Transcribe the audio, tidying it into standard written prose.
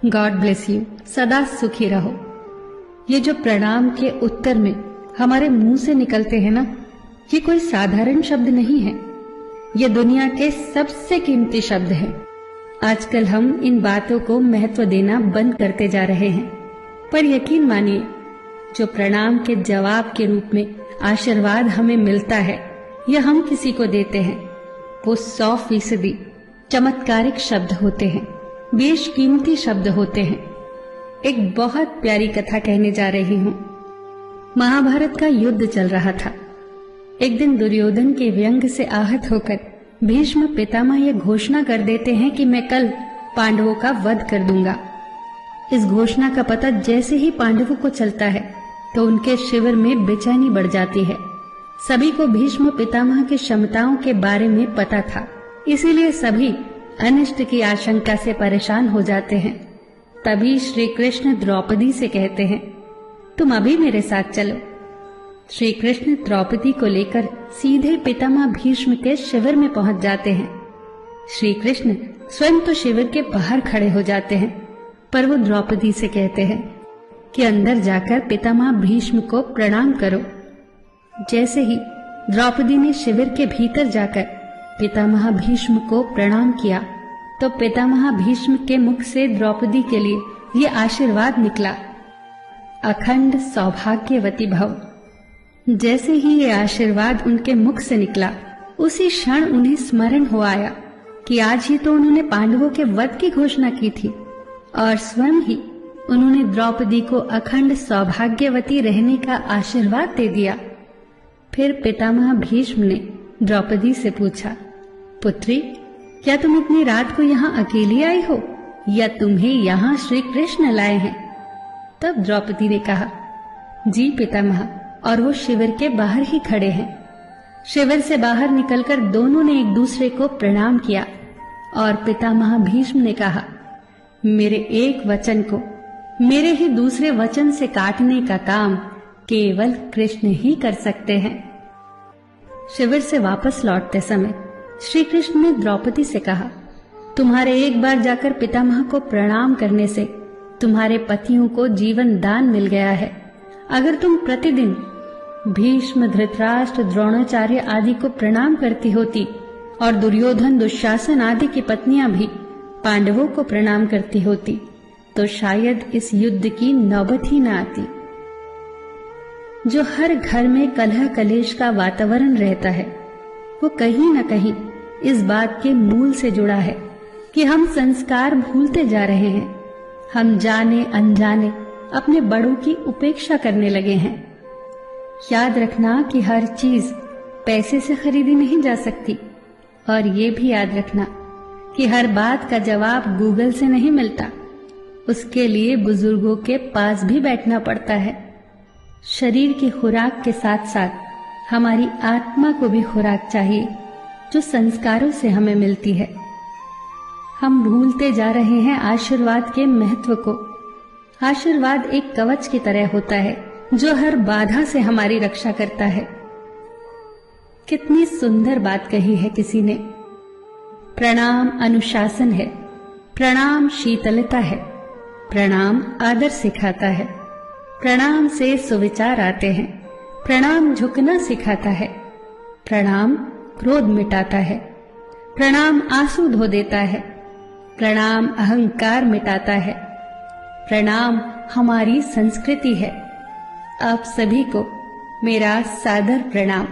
God bless you. सदा सुखी रहो। ये जो प्रणाम के उत्तर में हमारे मुंह से निकलते हैं ना, ये कोई साधारण शब्द नहीं है। ये दुनिया के सबसे कीमती शब्द हैं। आजकल हम इन बातों को महत्व देना बंद करते जा रहे हैं, पर यकीन मानिए, जो प्रणाम के जवाब के रूप में आशीर्वाद हमें मिलता है या हम किसी को देते हैं, वो 100% चमत्कारिक शब्द होते हैं, बेशकीमती शब्द होते हैं। एक बहुत प्यारी कथा कहने जा रही हूँ। महाभारत का युद्ध चल रहा था। एक दिन दुर्योधन के व्यंग से आहत होकर भीष्म पितामह यह घोषणा कर देते हैं कि मैं कल पांडवों का वध कर दूंगा। इस घोषणा का पता जैसे ही पांडवों को चलता है तो उनके शिविर में बेचैनी बढ़ जाती है। सभी को भीष्म पितामह की क्षमताओं के बारे में पता था, इसीलिए सभी अनिष्ट की आशंका से परेशान हो जाते हैं। तभी श्री कृष्ण द्रौपदी से कहते हैं, तुम अभी मेरे साथ चलो। श्री कृष्ण द्रौपदी को लेकर सीधे पितामह भीष्म के शिविर में पहुंच जाते हैं। श्री कृष्ण स्वयं तो शिविर के बाहर खड़े हो जाते हैं, पर वो द्रौपदी से कहते हैं कि अंदर जाकर पितामह भीष्म को प्रणाम करो। जैसे ही द्रौपदी ने शिविर के भीतर जाकर पितामह भीष्म को प्रणाम किया तो पितामह भीष्म के मुख से द्रौपदी के लिए ये आशीर्वाद निकला, अखंड सौभाग्यवती भव। जैसे ही ये आशीर्वाद उनके मुख से निकला, उसी क्षण उन्हें स्मरण हो आया कि आज ही तो उन्होंने पांडवों के वध की घोषणा की थी और स्वयं ही उन्होंने द्रौपदी को अखंड सौभाग्यवती रहने का आशीर्वाद दे दिया। फिर पितामह भीष्म ने द्रौपदी से पूछा, पुत्री, क्या तुम इतनी रात को यहाँ अकेली आई हो या तुम्हें यहाँ श्री कृष्ण लाए हैं? तब द्रौपदी ने कहा, जी पितामह, और वो शिविर के बाहर ही खड़े हैं। शिविर से बाहर निकलकर दोनों ने एक दूसरे को प्रणाम किया और पितामह भीष्म ने कहा, मेरे एक वचन को मेरे ही दूसरे वचन से काटने का काम केवल कृष्ण ही कर सकते हैं। शिविर से वापस लौटते समय श्री कृष्ण ने द्रौपदी से कहा, तुम्हारे एक बार जाकर पितामह को प्रणाम करने से तुम्हारे पतियों को जीवन दान मिल गया है। अगर तुम प्रतिदिन भीष्म, धृतराष्ट्र, द्रोणाचार्य आदि को प्रणाम करती होती और दुर्योधन, दुशासन आदि की पत्नियां भी पांडवों को प्रणाम करती होती तो शायद इस युद्ध की नौबत ही न आती। जो हर घर में कलह कलेश का वातावरण रहता है, वो कहीं न कहीं इस बात के मूल से जुड़ा है कि हम संस्कार भूलते जा रहे हैं। हम जाने अनजाने अपने बड़ों की उपेक्षा करने लगे हैं। याद रखना कि हर चीज पैसे से खरीदी नहीं जा सकती, और ये भी याद रखना कि हर बात का जवाब गूगल से नहीं मिलता। उसके लिए बुजुर्गों के पास भी बैठना पड़ता है। शरीर की खुराक के साथ साथ हमारी आत्मा को भी खुराक चाहिए, जो संस्कारों से हमें मिलती है। हम भूलते जा रहे हैं आशीर्वाद के महत्व को। आशीर्वाद एक कवच की तरह होता है जो हर बाधा से हमारी रक्षा करता है। कितनी सुंदर बात कही है किसी ने। प्रणाम अनुशासन है, प्रणाम शीतलता है, प्रणाम आदर सिखाता है, प्रणाम से सुविचार आते हैं, प्रणाम झुकना सिखाता है, प्रणाम क्रोध मिटाता है, प्रणाम आंसू धो देता है, प्रणाम अहंकार मिटाता है, प्रणाम हमारी संस्कृति है। आप सभी को मेरा सादर प्रणाम।